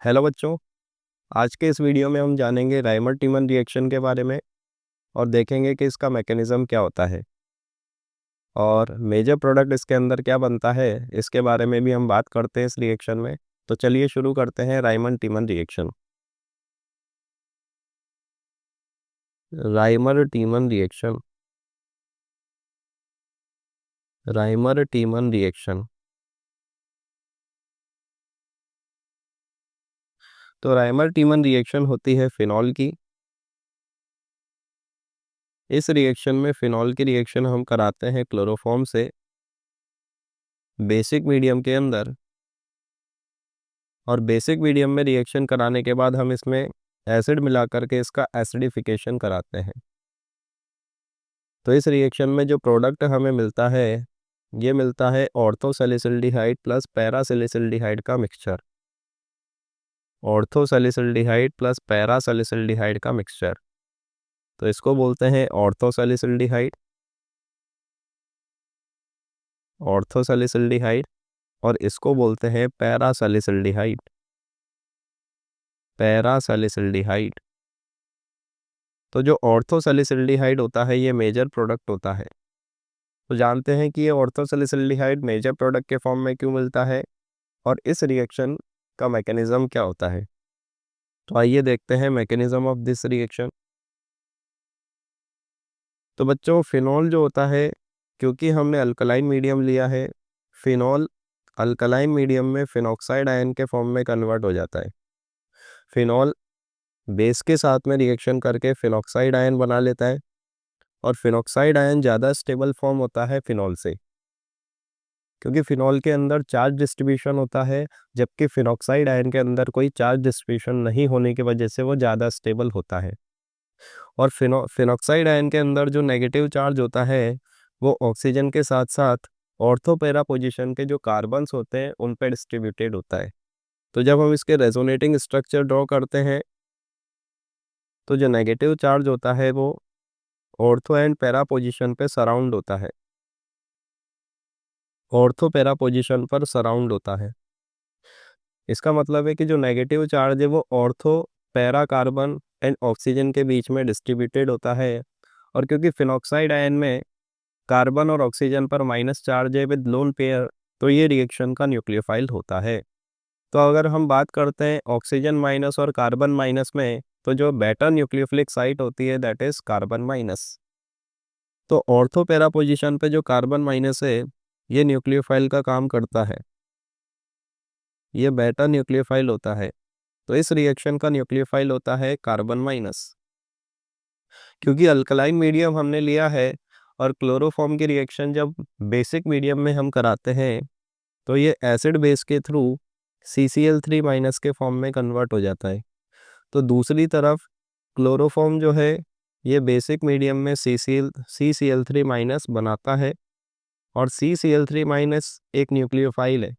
Hello बच्चों। आज के इस वीडियो में हम जानेंगे राइमर टीमन रिएक्शन के बारे में और देखेंगे कि इसका मैकेनिज्म क्या होता है और मेजर प्रोडक्ट इसके अंदर क्या बनता है, इसके बारे में भी हम बात करते हैं इस रिएक्शन में। तो चलिए शुरू करते हैं Rymer टीमन reaction. Rymer टीमन reaction. Rymer टीमन reaction. तो राइमर टीमन रिएक्शन होती है फिनॉल की। इस रिएक्शन में फिनॉल की रिएक्शन हम कराते हैं क्लोरोफॉर्म से बेसिक मीडियम के अंदर, और बेसिक मीडियम में रिएक्शन कराने के बाद हम इसमें एसिड मिला करके इसका एसिडिफिकेशन कराते हैं। तो इस रिएक्शन में जो प्रोडक्ट हमें मिलता है, ये मिलता है ऑर्थोसैलिसिल्डिहाइड प्लस पैरासैलिसिल्डिहाइड का मिक्सचर। ऑर्थोसैलिसिल्डिहाइड प्लस पैरासैलिसिल्डिहाइड का मिक्सचर, तो इसको बोलते हैं ऑर्थोसैलिसिल्डिहाइड। ऑर्थोसैलिसिल्डिहाइड। और इसको बोलते हैं पैरासैलिसिल्डिहाइड। पैरासैलिसिल्डिहाइड। तो जो ऑर्थोसैलिसिल्डिहाइड होता है ये मेजर प्रोडक्ट होता है। तो जानते हैं कि ये ऑर्थोसैलिसिल्डिहाइड मेजर प्रोडक्ट के फॉर्म में क्यों मिलता है और इस रिएक्शन का मैकेनिज्म क्या होता है। तो आइए देखते हैं मैकेनिज्म ऑफ दिस रिएक्शन। तो बच्चों, फिनॉल जो होता है, क्योंकि हमने अल्कलाइन मीडियम लिया है, फिनॉल अल्कलाइन मीडियम में फिनॉक्साइड आयन के फॉर्म में कन्वर्ट हो जाता है। फिनॉल बेस के साथ में रिएक्शन करके फिनॉक्साइड आयन बना लेता है, और फिनॉक्साइड आयन ज़्यादा स्टेबल फॉर्म होता है फिनॉल से, क्योंकि फिनॉल के अंदर चार्ज डिस्ट्रीब्यूशन होता है, जबकि फिनॉक्साइड आयन के अंदर कोई चार्ज डिस्ट्रीब्यूशन नहीं होने की वजह से वो ज़्यादा स्टेबल होता है। और फिनॉक्साइड आयन के अंदर जो नेगेटिव चार्ज होता है वो ऑक्सीजन के साथ साथ ऑर्थो पैरा पोजीशन के जो कार्बन्स होते हैं उन पर डिस्ट्रीब्यूटेड होता है। तो जब हम इसके रेजोनेटिंग स्ट्रक्चर ड्रॉ करते हैं, तो जो नेगेटिव चार्ज होता है वो ऑर्थो एंड पैरा पोजीशन पे सराउंड होता है। ऑर्थो पैरा पोजीशन पर सराउंड होता है। इसका मतलब है कि जो नेगेटिव चार्ज है वो ortho para carbon and oxygen के बीच में डिस्ट्रीब्यूटेड होता है। और क्योंकि फिनॉक्साइड आयन में कार्बन और ऑक्सीजन पर माइनस चार्ज है विद लोन पेयर, तो ये रिएक्शन का न्यूक्लियोफाइल होता है। तो अगर हम बात करते हैं ऑक्सीजन माइनस और कार्बन माइनस में, तो जो बेटर न्यूक्लियोफिलिक साइट होती है दैट इज कार्बन माइनस। तो ऑर्थो पैरा पोजीशन पे जो कार्बन माइनस है ये न्यूक्लियोफाइल का काम करता है, ये बेटा न्यूक्लियोफाइल होता है। तो इस रिएक्शन का न्यूक्लियोफाइल होता है कार्बन माइनस। क्योंकि अल्कलाइन मीडियम हमने लिया है और क्लोरोफॉर्म की रिएक्शन जब बेसिक मीडियम में हम कराते हैं, तो ये एसिड बेस के थ्रू CCl3 माइनस के फॉर्म में कन्वर्ट हो जाता है। तो दूसरी तरफ क्लोरोफॉर्म जो है ये बेसिक मीडियम में CCl3 माइनस बनाता है, और CCl3 माइनस एक न्यूक्लियोफाइल है।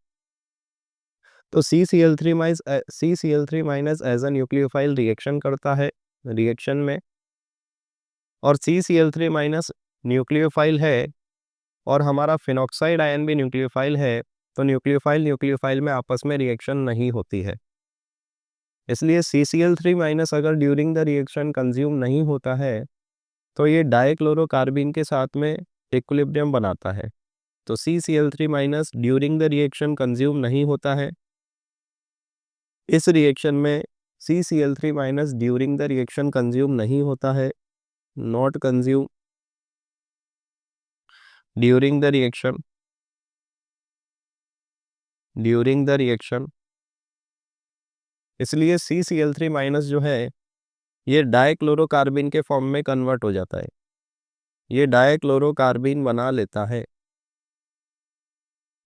तो CCl3 minus as a nucleophile reaction करता है रिएक्शन में, और CCl3 माइनस न्यूक्लियोफाइल है और हमारा फिनॉक्साइड आयन भी न्यूक्लियोफाइल है। तो न्यूक्लियोफाइल न्यूक्लियोफाइल में आपस में रिएक्शन नहीं होती है, इसलिए CCl3 माइनस अगर ड्यूरिंग द रिएक्शन कंज्यूम नहीं होता है तो ये डाइक्लोरोकार्बिन के साथ में इक्विलिब्रियम बनाता है। तो CCl3 minus during the reaction consume नहीं होता है। इस रिएक्शन में CCl3 minus during the reaction consume नहीं होता है, not consume during the reaction. During the reaction इसलिए CCl3 माइनस जो है ये डाइक्लोरोकार्बिन के फॉर्म में कन्वर्ट हो जाता है, ये डाइक्लोरोकार्बिन बना लेता है,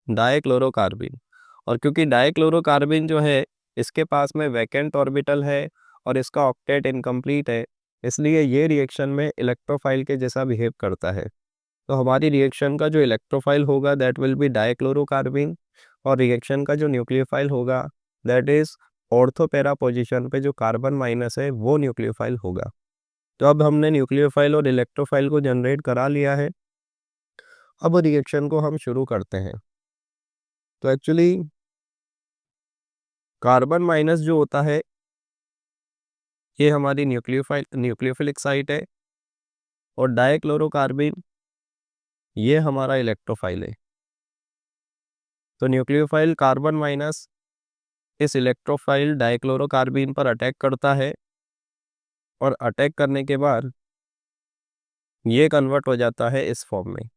डाइक्लोरोकार्बिन। और क्योंकि डाइक्लोरोकार्बिन जो है इसके पास में वैकेंट ऑर्बिटल है और इसका ऑक्टेट इनकम्प्लीट है, इसलिए ये रिएक्शन में इलेक्ट्रोफाइल के जैसा बिहेव करता है। तो हमारी रिएक्शन का जो इलेक्ट्रोफाइल होगा दैट विल बी डाइक्लोरोकार्बिन, और रिएक्शन का जो न्यूक्लियोफाइल होगा that is ortho para position पे जो कार्बन माइनस है वो न्यूक्लियोफाइल होगा। तो अब हमने न्यूक्लियोफाइल और इलेक्ट्रोफाइल को जनरेट करा लिया है, अब रिएक्शन को हम शुरू करते हैं। तो एक्चुअली कार्बन माइनस जो होता है ये हमारी न्यूक्लियोफिलिक साइट है, और डाइक्लोरोकार्बन ये हमारा इलेक्ट्रोफाइल है। तो न्यूक्लियोफाइल कार्बन माइनस इस इलेक्ट्रोफाइल डाइक्लोरोकार्बन पर अटैक करता है, और अटैक करने के बाद ये कन्वर्ट हो जाता है इस फॉर्म में,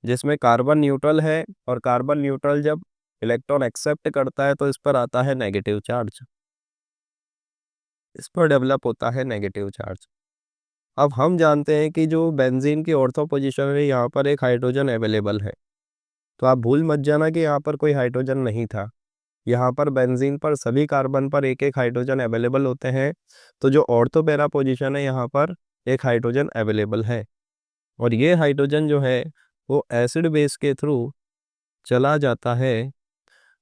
जिसमें कार्बन न्यूट्रल है, और कार्बन न्यूट्रल जब इलेक्ट्रॉन एक्सेप्ट करता है तो इस पर आता है नेगेटिव चार्ज, इस पर डेवलप होता है नेगेटिव चार्ज। अब हम जानते हैं कि जो बेंजीन की ऑर्थो पोजीशन है यहाँ पर एक हाइड्रोजन अवेलेबल है, तो आप भूल मत जाना कि यहाँ पर कोई हाइड्रोजन नहीं था। यहाँ पर बेंजीन पर सभी कार्बन पर एक एक हाइड्रोजन अवेलेबल होते हैं, तो जो ऑर्थो पैरा पोजीशन है यहाँ पर एक हाइड्रोजन अवेलेबल है, और ये हाइड्रोजन जो है वो एसिड बेस के थ्रू चला जाता है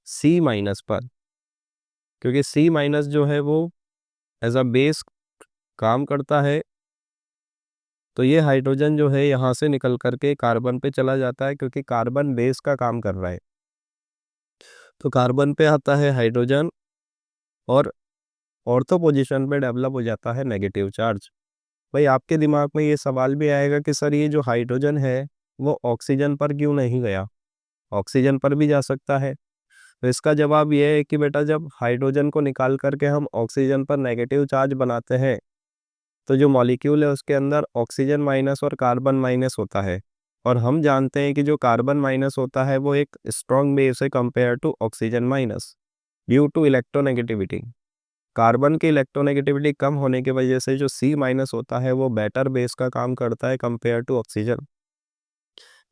सी माइनस पर, क्योंकि सी माइनस जो है वो एज अ बेस काम करता है। तो ये हाइड्रोजन जो है यहाँ से निकल करके कार्बन पे चला जाता है, क्योंकि कार्बन बेस का काम कर रहा है। तो कार्बन पे आता है हाइड्रोजन, और ऑर्थो पोजीशन पे डेवलप हो जाता है नेगेटिव चार्ज। भाई आपके दिमाग में ये सवाल भी आएगा कि सर ये जो हाइड्रोजन है वो ऑक्सीजन पर क्यों नहीं गया, ऑक्सीजन पर भी जा सकता है। तो इसका जवाब ये है कि बेटा जब हाइड्रोजन को निकाल करके हम ऑक्सीजन पर नेगेटिव चार्ज बनाते हैं, तो जो मॉलिक्यूल है उसके अंदर ऑक्सीजन माइनस और कार्बन माइनस होता है, और हम जानते हैं कि जो कार्बन माइनस होता है वो एक स्ट्रॉन्ग बेस है compare to oxygen minus, due to electronegativity. Carbon की इलेक्ट्रोनेगेटिविटी कम होने की वजह से जो सी माइनस होता है वो बेटर बेस का काम करता है कंपेयर टू ऑक्सीजन।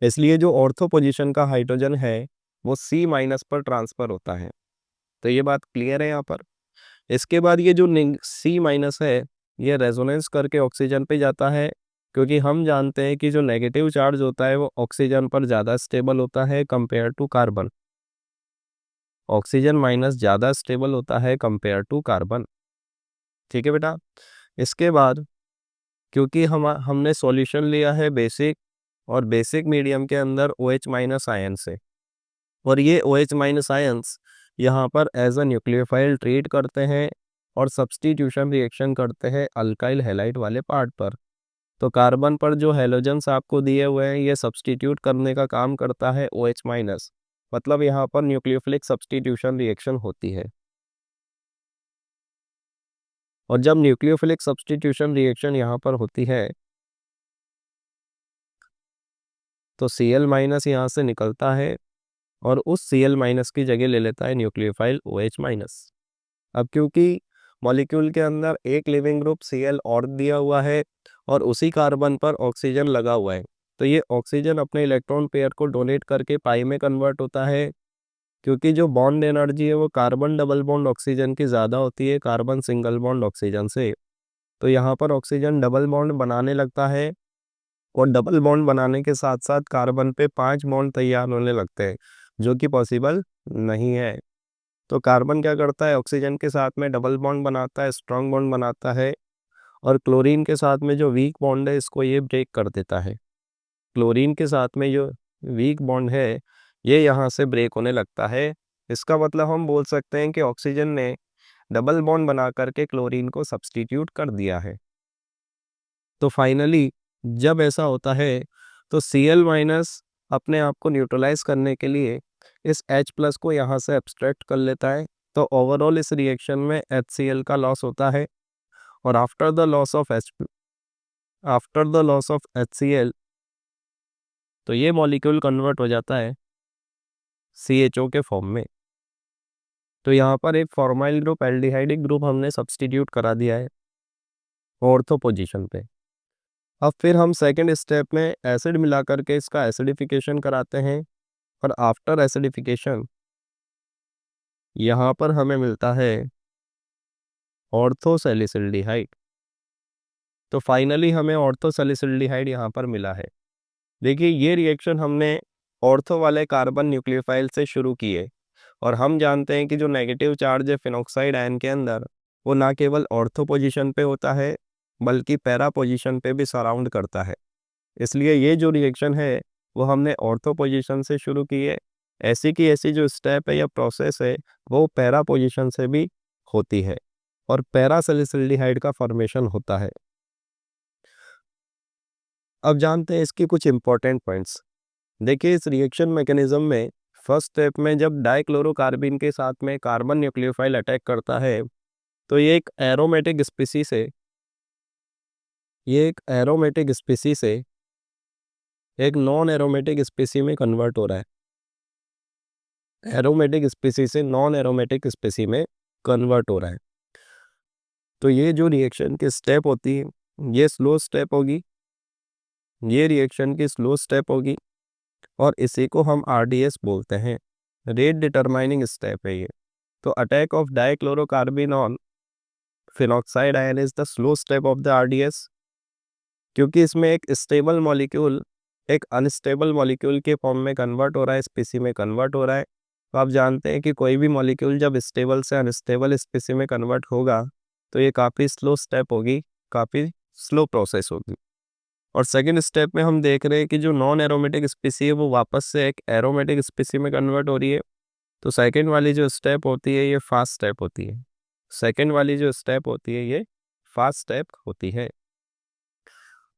इसलिए जो ऑर्थो पोजीशन का हाइड्रोजन है वो सी माइनस पर ट्रांसफर होता है। तो ये बात क्लियर है यहाँ पर। इसके बाद ये जो सी माइनस है ये रेजोनेंस करके ऑक्सीजन पे जाता है, क्योंकि हम जानते हैं कि जो नेगेटिव चार्ज होता है वो ऑक्सीजन पर ज़्यादा स्टेबल होता है compare to carbon. Oxygen minus ज़्यादा स्टेबल होता है कंपेयर टू कार्बन। ठीक है बेटा। इसके बाद क्योंकि हमने सॉल्यूशन लिया है बेसिक, और बेसिक मीडियम के अंदर OH माइनस आयन से, और ये OH माइनस आयंस यहाँ पर एज अ न्यूक्लियोफाइल ट्रीट करते हैं और सब्स्टिट्यूशन रिएक्शन करते हैं अल्काइल हैलाइड वाले पार्ट पर। तो कार्बन पर जो हैलोजन्स आपको दिए हुए हैं ये सब्स्टिट्यूट करने का काम करता है OH माइनस, मतलब यहाँ पर न्यूक्लियोफिलिक सब्स्टिट्यूशन रिएक्शन होती है। और जब न्यूक्लियोफिलिक सब्स्टिट्यूशन रिएक्शन यहाँ पर होती है तो Cl माइनस यहाँ से निकलता है, और उस Cl माइनस की जगह ले लेता है न्यूक्लियोफाइल OH माइनस। अब क्योंकि मॉलिक्यूल के अंदर एक लिविंग ग्रुप Cl और दिया हुआ है और उसी कार्बन पर ऑक्सीजन लगा हुआ है, तो ये ऑक्सीजन अपने इलेक्ट्रॉन पेयर को डोनेट करके पाई में कन्वर्ट होता है, क्योंकि जो बॉन्ड एनर्जी है वो कार्बन डबल बॉन्ड ऑक्सीजन की ज़्यादा होती है कार्बन सिंगल बॉन्ड ऑक्सीजन से। तो यहाँ पर ऑक्सीजन डबल बॉन्ड बनाने लगता है, और डबल बॉन्ड बनाने के साथ साथ कार्बन पे 5 बॉन्ड तैयार होने लगते हैं, जो कि पॉसिबल नहीं है। तो कार्बन क्या करता है, ऑक्सीजन के साथ में डबल बॉन्ड बनाता है, स्ट्रॉन्ग बॉन्ड बनाता है, और क्लोरीन के साथ में जो वीक बॉन्ड है इसको ये ब्रेक कर देता है। क्लोरीन के साथ में जो वीक बॉन्ड है ये यहाँ से ब्रेक होने लगता है। इसका मतलब हम बोल सकते हैं कि ऑक्सीजन ने डबल बॉन्ड बना करके क्लोरीन को सब्स्टिट्यूट कर दिया है। तो फाइनली जब ऐसा होता है तो Cl माइनस अपने आप को न्यूट्रलाइज करने के लिए इस H प्लस को यहाँ से एब्स्ट्रैक्ट कर लेता है। तो ओवरऑल इस रिएक्शन में HCl का लॉस होता है, और after the loss of HCl तो ये मॉलिक्यूल कन्वर्ट हो जाता है CHO के फॉर्म में। तो यहाँ पर एक फॉर्माइल ग्रुप एल्डिहाइडिक ग्रुप हमने सब्स्टिट्यूट करा दिया है ऑर्थो पोजीशन पे। अब फिर हम सेकंड स्टेप में एसिड मिला करके इसका एसिडिफिकेशन कराते हैं, और आफ्टर एसिडिफिकेशन यहाँ पर हमें मिलता है ऑर्थोसैलिसिल्डिहाइड। तो फाइनली हमें ऑर्थोसैलिसिल्डिहाइड यहाँ पर मिला है। देखिए ये रिएक्शन हमने ऑर्थो वाले कार्बन न्यूक्लियोफाइल से शुरू किए, और हम जानते हैं कि जो नेगेटिव चार्ज है फिनॉक्साइड आयन के अंदर वो ना केवल ऑर्थो पोजीशन पे होता है बल्कि पैरा पोजीशन पे भी सराउंड करता है। इसलिए ये जो रिएक्शन है वो हमने ऑर्थो पोजीशन से शुरू की है, ऐसी की ऐसी जो स्टेप है या प्रोसेस है वो पैरा पोजीशन से भी होती है और पैरा सैलिसिल्डिहाइड का फॉर्मेशन होता है। अब जानते हैं इसके कुछ इंपॉर्टेंट पॉइंट्स। देखिए इस रिएक्शन मैकेनिज्म में फर्स्ट स्टेप में जब डाइक्लोरोकार्बिन के साथ में कार्बन न्यूक्लियोफाइल अटैक करता है तो ये एक एरोमेटिक स्पीसी से एक नॉन एरोमेटिक स्पीसी में कन्वर्ट हो रहा है। एरोमेटिक स्पीसी से नॉन एरोमेटिक स्पीसी में कन्वर्ट हो रहा है। तो ये जो रिएक्शन की स्टेप होती है ये स्लो स्टेप होगी, ये रिएक्शन की स्लो स्टेप होगी और इसी को हम आरडीएस बोलते हैं, रेट डिटरमाइनिंग स्टेप है ये। तो attack of dichlorocarbene on phenoxide ion is the slow step of the RDS, क्योंकि इसमें एक स्टेबल मॉलिक्यूल एक अनस्टेबल मॉलिक्यूल के फॉर्म में कन्वर्ट हो रहा है, स्पीसी में कन्वर्ट हो रहा है। तो आप जानते हैं कि कोई भी मॉलिक्यूल जब स्टेबल से अनस्टेबल स्पीसी में कन्वर्ट होगा तो ये काफ़ी स्लो स्टेप होगी, काफ़ी स्लो प्रोसेस होगी। और सेकेंड स्टेप में हम देख रहे हैं कि जो नॉन एरोमेटिक स्पीसी है वो वापस से एक एरोमेटिक स्पीसी में कन्वर्ट हो रही है। तो सेकेंड वाली जो स्टेप होती है ये फास्ट स्टेप होती है। सेकेंड वाली जो स्टेप होती है ये फास्ट स्टेप होती है।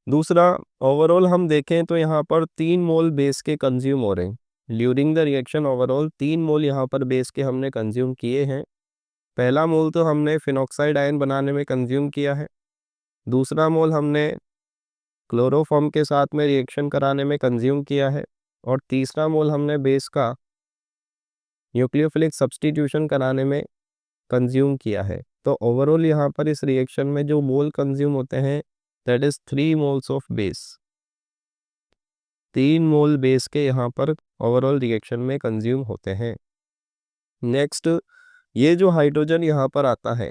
दूसरा, ओवरऑल हम देखें तो यहाँ पर 3 मोल बेस के कंज्यूम हो रहे हैं ड्यूरिंग द रिएक्शन। ओवरऑल 3 मोल यहाँ पर बेस के हमने कंज्यूम किए हैं। पहला मोल तो हमने फिनॉक्साइड आयन बनाने में कंज्यूम किया है, दूसरा मोल हमने क्लोरोफॉर्म के साथ में रिएक्शन कराने में कंज्यूम किया है और तीसरा मोल हमने बेस का न्यूक्लियोफिलिक सब्स्टिट्यूशन कराने में कंज्यूम किया है। तो ओवरऑल यहाँ पर इस रिएक्शन में जो मोल कंज्यूम होते हैं that is 3 moles of base. 3 mole base के यहाँ पर ओवरऑल रिएक्शन में कंज्यूम होते हैं। नेक्स्ट, ये जो हाइड्रोजन यहाँ पर आता है,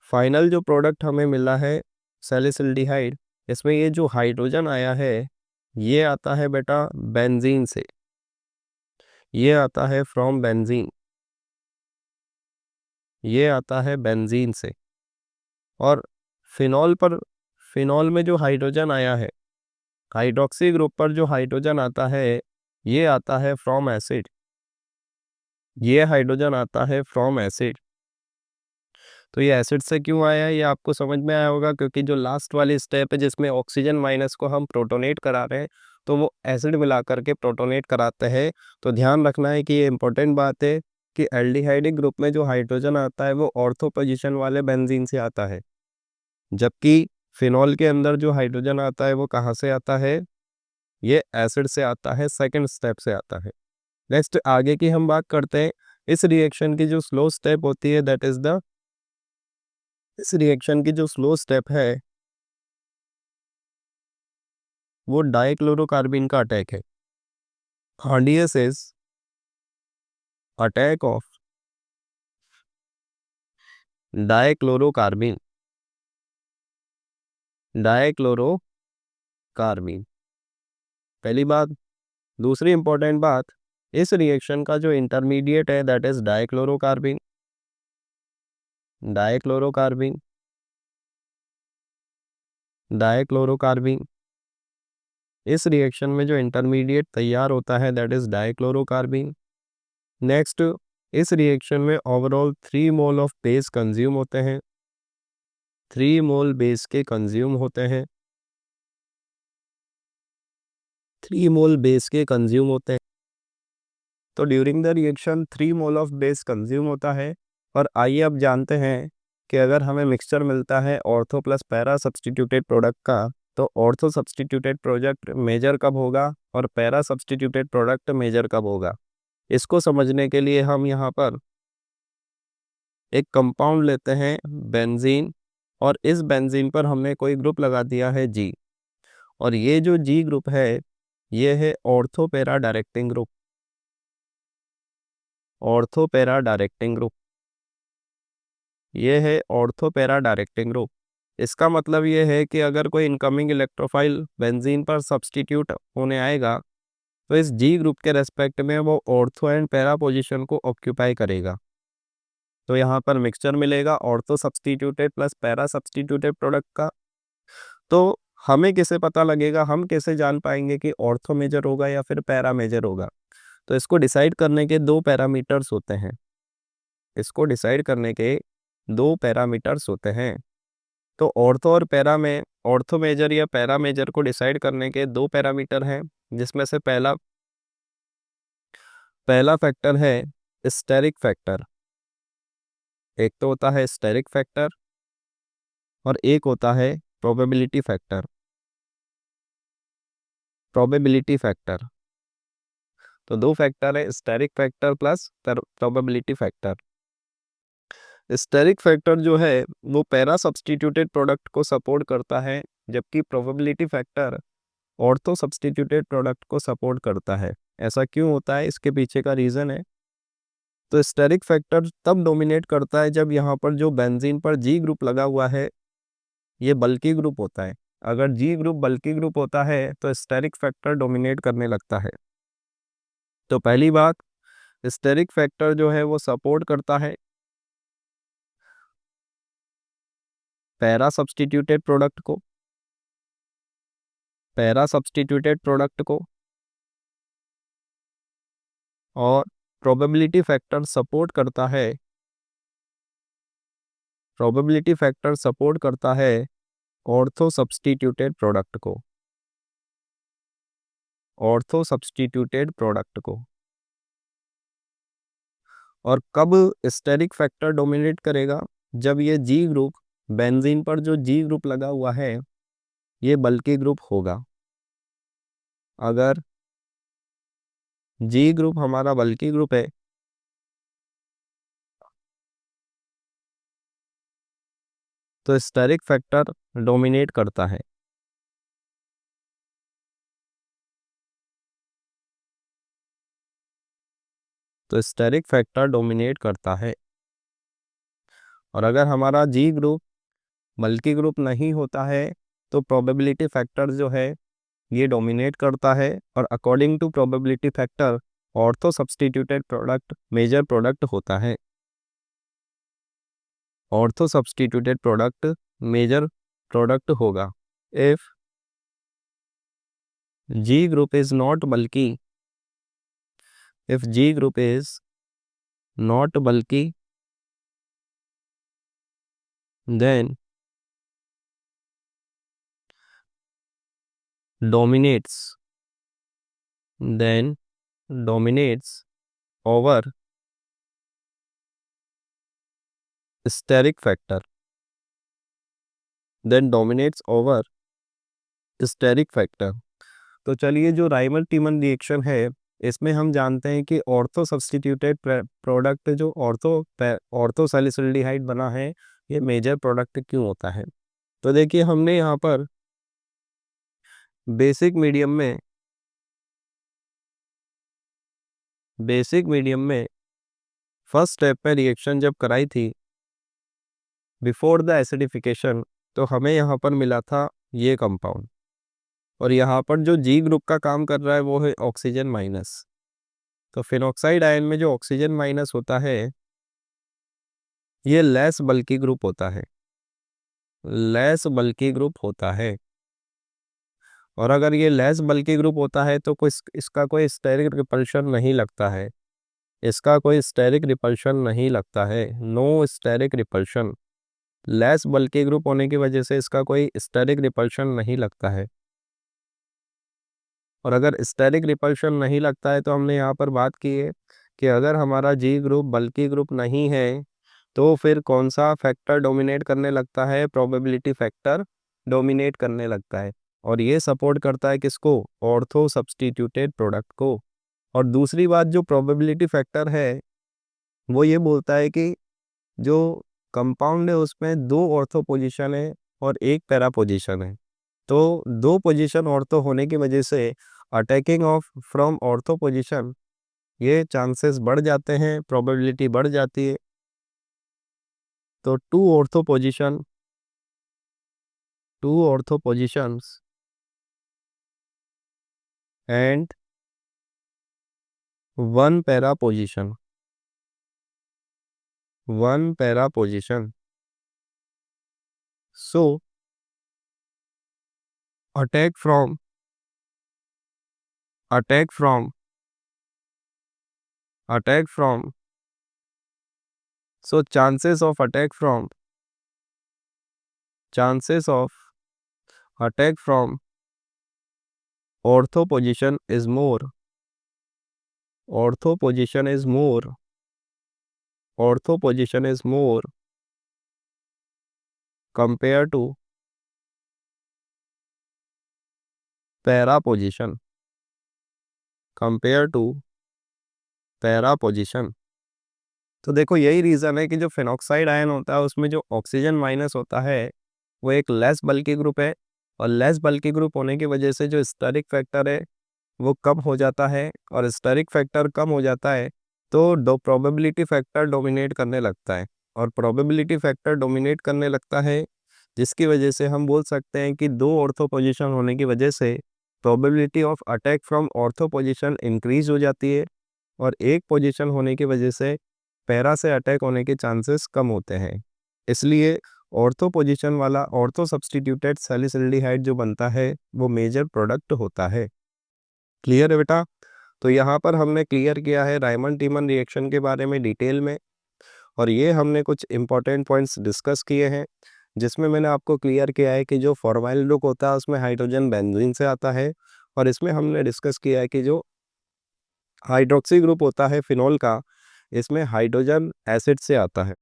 फाइनल जो प्रोडक्ट हमें मिला है सैलिसिल्डिहाइड, इसमें ये जो हाइड्रोजन आया है ये आता है बेटा बेंजीन से, ये आता है फ्रॉम बेंजीन, ये आता है बेंजीन से। और फिनॉल में जो हाइड्रोजन आया है, हाइड्रोक्सी ग्रुप पर जो हाइड्रोजन आता है ये आता है फ्रॉम एसिड, ये हाइड्रोजन आता है फ्रॉम एसिड। तो ये एसिड से क्यों आया है ये आपको समझ में आया होगा, क्योंकि जो लास्ट वाली स्टेप है जिसमें ऑक्सीजन माइनस को हम प्रोटोनेट करा रहे हैं तो वो एसिड मिला करके प्रोटोनेट कराते हैं। तो ध्यान रखना है कि ये इंपॉर्टेंट बात है कि एल्डिहाइडिक ग्रुप में जो हाइड्रोजन आता है वो ऑर्थो पोजीशन वाले बेंजीन से आता है, जबकि फिनॉल के अंदर जो हाइड्रोजन आता है वो कहाँ से आता है, ये एसिड से आता है, सेकंड स्टेप से आता है। नेक्स्ट आगे की हम बात करते हैं। इस रिएक्शन की जो स्लो स्टेप होती है दैट इज द इस रिएक्शन की जो स्लो स्टेप है वो डाइक्लोरोकार्बिन का अटैक है। RDS is attack of dichlorocarbene, dichlorocarbene पहली बात। दूसरी इंपॉर्टेंट बात, इस रिएक्शन का जो इंटरमीडिएट है that is dichlorocarbene, dichlorocarbene, dichlorocarbene. इस रिएक्शन में जो इंटरमीडिएट तैयार होता है दैट इज डाइक्लोरोकार्बिन। नेक्स्ट, इस रिएक्शन में overall 3 mole of base consume होते हैं, 3 मोल बेस के कंज्यूम होते हैं, 3 मोल बेस के कंज्यूम होते हैं। तो during the reaction 3 mole of base consume होता है। और आइए अब जानते हैं कि अगर हमें मिक्सचर मिलता है ortho plus para substituted product का तो ऑर्थो सब्स्टिट्यूटेड प्रोडक्ट मेजर कब होगा और पैरा सब्स्टिट्यूटेड प्रोडक्ट मेजर कब होगा। इसको समझने के लिए हम यहाँ पर एक कंपाउंड लेते हैं बेंजीन, और इस बेंजीन पर हमने कोई ग्रुप लगा दिया है जी, और ये जो जी ग्रुप है ये है ortho para directing group, ortho para directing group, ये है ऑर्थो पैरा डायरेक्टिंग ग्रुप। इसका मतलब ये है कि अगर कोई इनकमिंग इलेक्ट्रोफाइल बेंजीन पर सब्स्टिट्यूट होने आएगा तो इस जी ग्रुप के रेस्पेक्ट में वो ऑर्थो एंड पैरा पोजीशन को ऑक्यूपाई करेगा। तो यहाँ पर मिक्सचर मिलेगा ortho substituted plus para substituted product का। तो हमें कैसे पता लगेगा, हम कैसे जान पाएंगे कि ऑर्थो मेजर होगा या फिर पैरा मेजर होगा। तो इसको डिसाइड करने के दो पैरामीटर्स होते हैं। इसको डिसाइड करने के दो पैरामीटर्स होते हैं। तो ऑर्थो और पैरा में ऑर्थो मेजर या पैरा मेजर को डिसाइड करने के दो पैरामीटर हैं, जिसमें से पहला पहला फैक्टर है स्टेरिक फैक्टर। एक तो होता है स्टेरिक फैक्टर और एक होता है प्रोबेबिलिटी फैक्टर। प्रोबेबिलिटी फैक्टर, तो दो फैक्टर है, steric factor plus probability factor. Steric factor जो है वो पैरा सब्स्टिट्यूटेड प्रोडक्ट को सपोर्ट करता है, जबकि probability factor ortho substituted product को सपोर्ट करता है। ऐसा क्यों होता है, इसके पीछे का रीज़न है। तो स्टेरिक फैक्टर तब डोमिनेट करता है जब यहाँ पर जो बेंजीन पर जी ग्रुप लगा हुआ है ये बल्की ग्रुप होता है। अगर जी ग्रुप बल्की ग्रुप होता है तो स्टेरिक फैक्टर डोमिनेट करने लगता है। तो पहली बात, स्टेरिक फैक्टर जो है वो सपोर्ट करता है पैरा सब्स्टिट्यूटेड प्रोडक्ट को, पैरा सब्स्टिट्यूटेड प्रोडक्ट को, और प्रोबेबिलिटी फैक्टर सपोर्ट करता है, प्रोबेबिलिटी फैक्टर सपोर्ट करता है ऑर्थो सब्स्टिट्यूटेड प्रोडक्ट को, ऑर्थो सब्स्टिट्यूटेड प्रोडक्ट को। और कब स्टेरिक फैक्टर डोमिनेट करेगा, जब ये जी ग्रुप, बेंजीन पर जो जी ग्रुप लगा हुआ है ये बल्की ग्रुप होगा। अगर जी ग्रुप हमारा बल्की ग्रुप है तो स्टेरिक फैक्टर डोमिनेट करता है। तो स्टेरिक फैक्टर डोमिनेट करता है। और अगर हमारा जी ग्रुप बल्की ग्रुप नहीं होता है तो प्रोबेबिलिटी फैक्टर जो है ये डोमिनेट करता है, और according to probability factor ortho substituted product major product होता है। Ortho substituted product major product होगा। If G group is not bulky, if G group is not bulky, then dominates, then dominates over steric factor, then dominates over steric factor। तो चलिए, जो राइमल टीमन reaction है इसमें हम जानते हैं कि ऑर्थो सब्स्टिट्यूटेड प्रोडक्ट जो ऑर्थो सैलिसिल्डिहाइड बना है ये मेजर प्रोडक्ट क्यों होता है। तो देखिए, हमने यहाँ पर बेसिक मीडियम में फर्स्ट स्टेप पे रिएक्शन जब कराई थी बिफोर द एसिडिफिकेशन, तो हमें यहाँ पर मिला था ये कंपाउंड, और यहाँ पर जो जी ग्रुप का काम कर रहा है वो है ऑक्सीजन माइनस। तो फिनॉक्साइड आयन में जो ऑक्सीजन माइनस होता है ये लेस बल्की ग्रुप होता है, लेस बल्की ग्रुप होता है। और अगर ये लेस बल्की ग्रुप होता है तो कोई इसका कोई स्टेरिक रिपल्शन नहीं लगता है, इसका कोई स्टेरिक रिपल्शन नहीं लगता है, नो स्टेरिक रिपल्शन। लेस बल्की ग्रुप होने की वजह से इसका कोई स्टेरिक रिपल्शन नहीं लगता है। और अगर स्टेरिक रिपल्शन नहीं लगता है तो हमने यहाँ पर बात की है कि अगर हमारा जी ग्रुप बल्की ग्रुप नहीं है तो फिर कौन सा फैक्टर डोमिनेट करने लगता है, प्रोबेबिलिटी फैक्टर डोमिनेट करने लगता है। और ये सपोर्ट करता है किसको, ऑर्थो सब्स्टिट्यूटेड प्रोडक्ट को। और दूसरी बात, जो प्रोबेबिलिटी फैक्टर है वो ये बोलता है कि जो कंपाउंड है उसमें दो ऑर्थो पोजीशन है और एक पैरा पोजीशन है। तो दो पोजीशन ऑर्थो होने की वजह से attacking of from ortho position ये चांसेस बढ़ जाते हैं, प्रोबेबिलिटी बढ़ जाती है। तो two ortho positions and one para position, one para position. So attack from attack from, so chances of attack from ortho position is more, ortho position is more, ortho position is more compared to para position, compared to para position। तो देखो यही reason है कि जो phenoxide ion होता है उसमें जो ऑक्सीजन माइनस होता है वो एक लेस बल्की ग्रुप है, और लेस बल्की ग्रुप होने की वजह से जो स्टेरिक फैक्टर है वो कम हो जाता है, और स्टेरिक फैक्टर कम हो जाता है तो प्रोबेबिलिटी फैक्टर डोमिनेट करने लगता है, और प्रोबेबिलिटी फैक्टर डोमिनेट करने लगता है जिसकी वजह से हम बोल सकते हैं कि दो ऑर्थो पोजीशन होने की वजह से probability of attack from ortho position increase हो जाती है, और एक पोजीशन होने की वजह से पैरा से अटैक होने के चांसेस कम होते हैं। इसलिए ऑर्थो पोजीशन वाला ऑर्थो सब्स्टिट्यूटेड सैलिसिल्डिहाइड जो बनता है वो मेजर प्रोडक्ट होता है। क्लियर है बेटा? तो यहाँ पर हमने क्लियर किया है रायमंड टीमन रिएक्शन के बारे में डिटेल में, और ये हमने कुछ इंपॉर्टेंट पॉइंट्स डिस्कस किए हैं जिसमें मैंने आपको क्लियर किया है कि जो फॉर्माइल ग्रुप होता है उसमें हाइड्रोजन बेंजीन से आता है, और इसमें हमने डिस्कस किया है कि जो हाइड्रोक्सी ग्रुप होता है फिनोल का, इसमें हाइड्रोजन एसिड से आता है।